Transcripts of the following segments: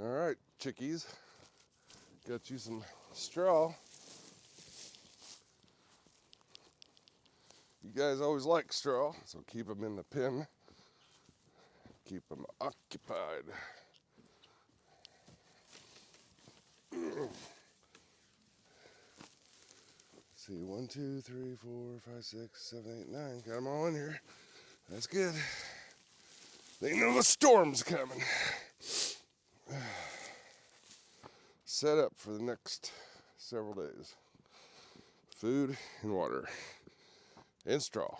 All right, chickies. Got you some straw. You guys always like straw, so keep them in the pen. Keep them occupied. Let's see, 1, 2, 3, 4, 5, 6, 7, 8, 9. Got them all in here. That's good. They know the storm's coming. Set up for the next several days. Food and water and straw.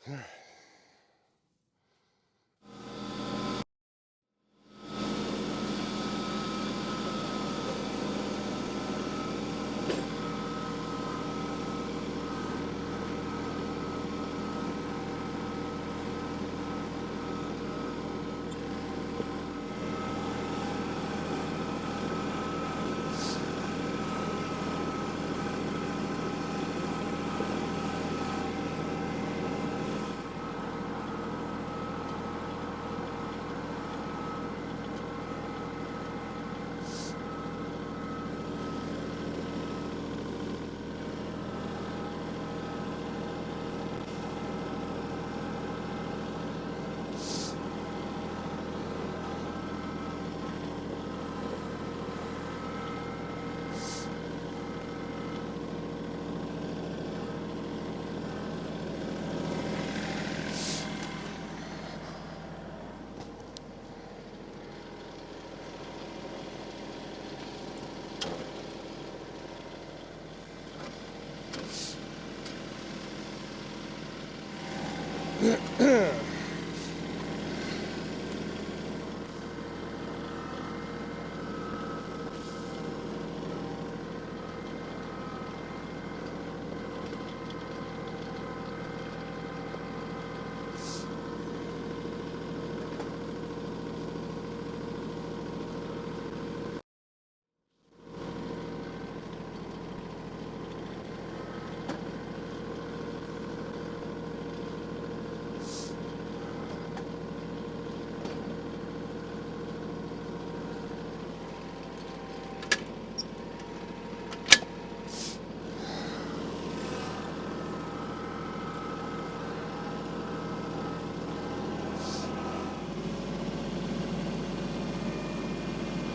All right.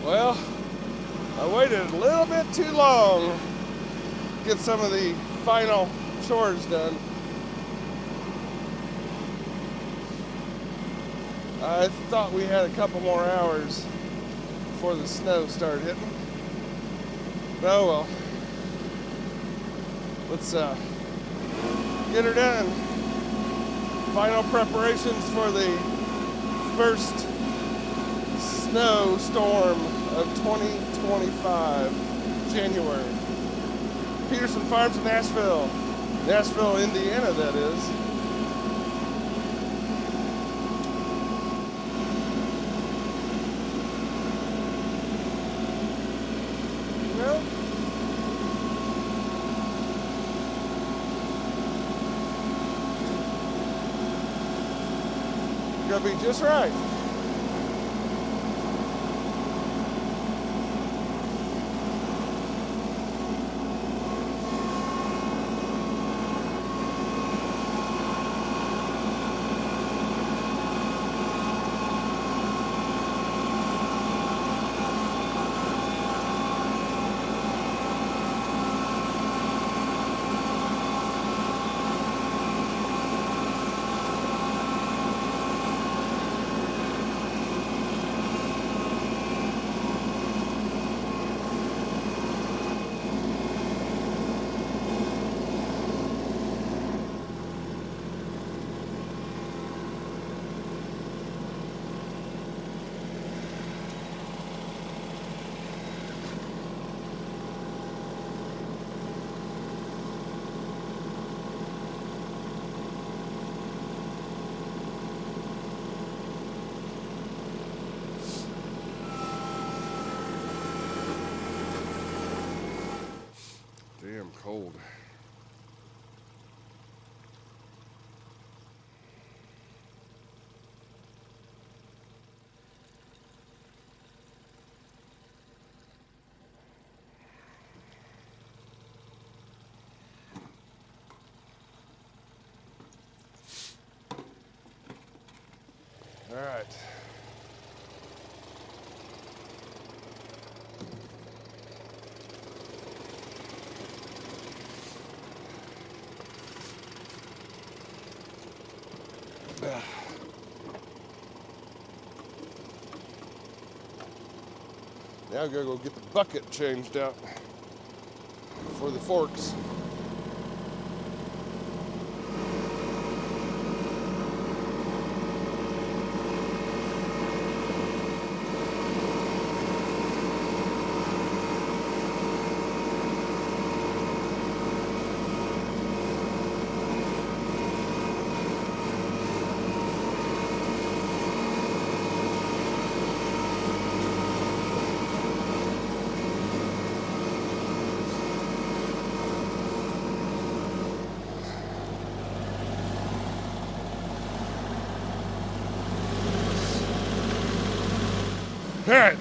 Well, I waited a little bit too long to get some of the final chores done. I thought we had a couple more hours before the snow started hitting. Oh well. Let's get her done. Final preparations for the first snowstorm of 2025, January. Peterson Farms in Nashville, Indiana, that is. Well, gonna be just right. Damn cold. All right. Now I gotta go get the bucket changed out for the forks. All right.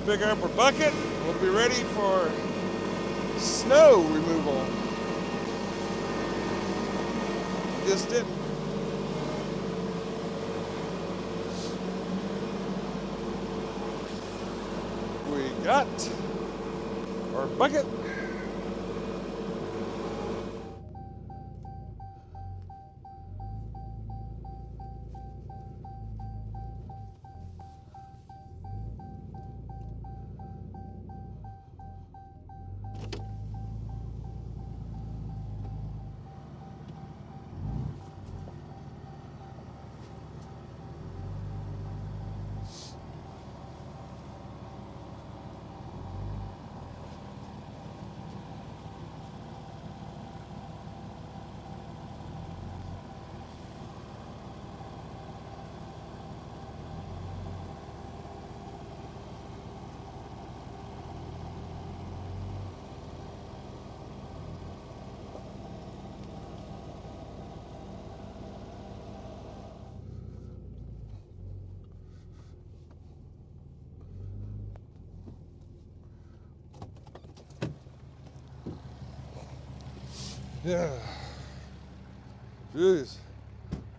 Pick up our bucket. We'll be ready for snow removal. Just didn't. We got our bucket. Yeah. Jeez.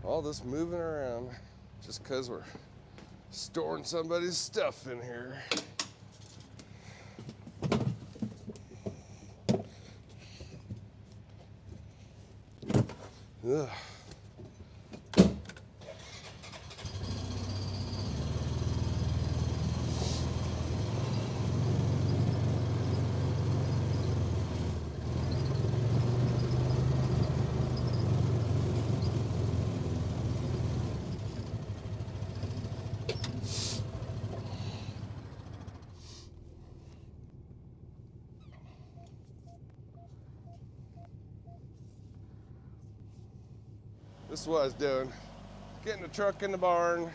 All this moving around just because we're storing somebody's stuff in here. Ugh. This is what I was doing. Getting the truck in the barn,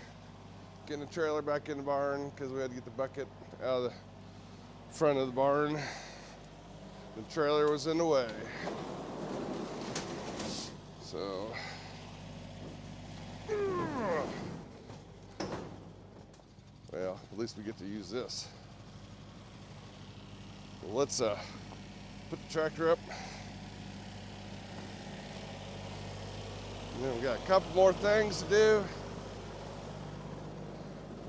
getting the trailer back in the barn because we had to get the bucket out of the front of the barn. The trailer was in the way. So, well, at least we get to use this. Well, let's put the tractor up. And then we got a couple more things to do.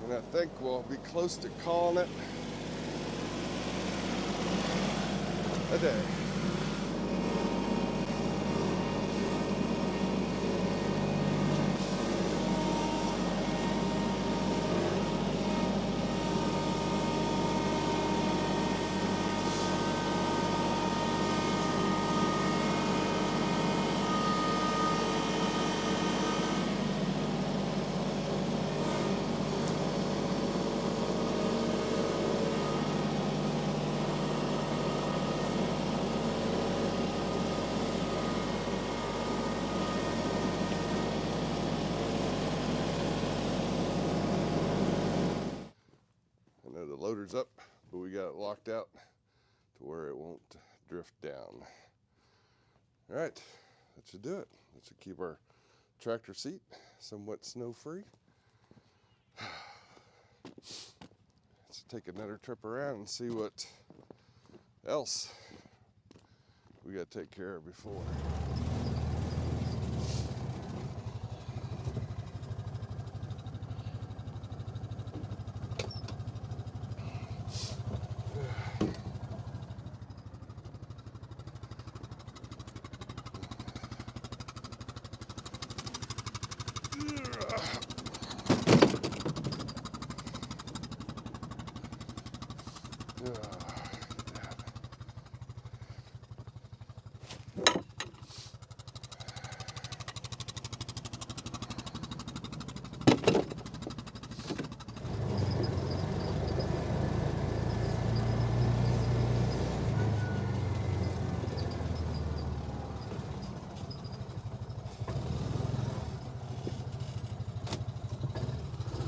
And I think we'll be close to calling it a day. The loader's up, but we got it locked out to where it won't drift down. All right, that should do it. That should keep our tractor seat somewhat snow-free. Let's take another trip around and see what else we got to take care of before.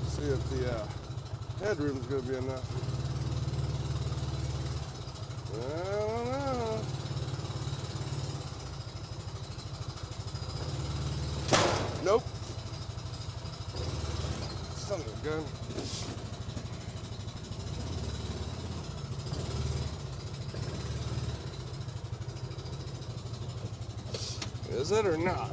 See if the headroom's going to be enough. I don't know. Nope. Son of a gun. Is it or not?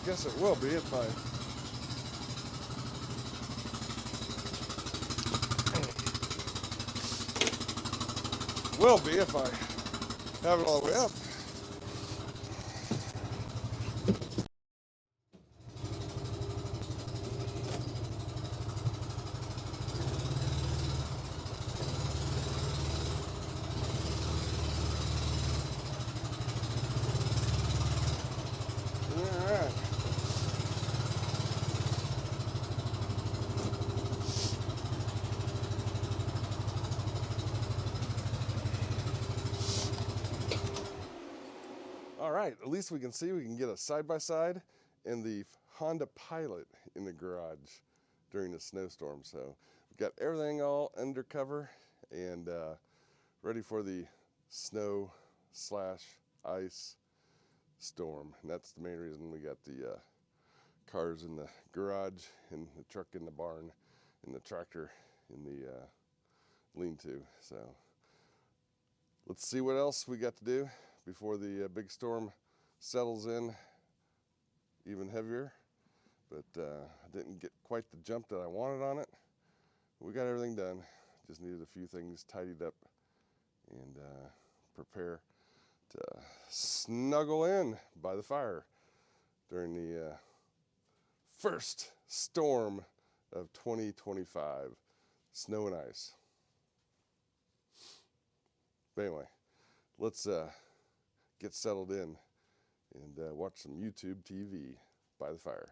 Guess it will be if I have it all the way up. All right. All right, at least we can get a side-by-side and the Honda Pilot in the garage during the snowstorm. So we've got everything all under cover and ready for the snow / ice storm. And that's the main reason we got the cars in the garage and the truck in the barn and the tractor in the lean-to. So let's see what else we got to do before the big storm settles in even heavier. But I didn't get quite the jump that I wanted on it. We got everything done. Just needed a few things tidied up and prepare to snuggle in by the fire during the first storm of 2025, snow and ice. But anyway, let's get settled in and watch some YouTube TV by the fire.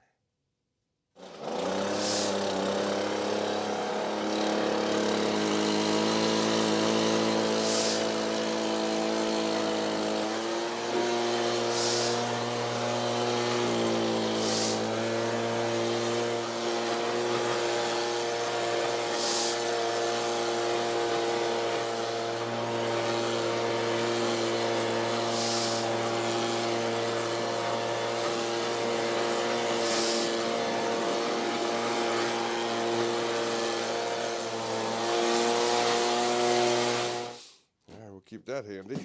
Keep that handy.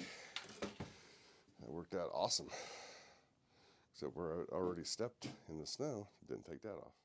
That worked out awesome. Except we're already stepped in the snow. Didn't take that off.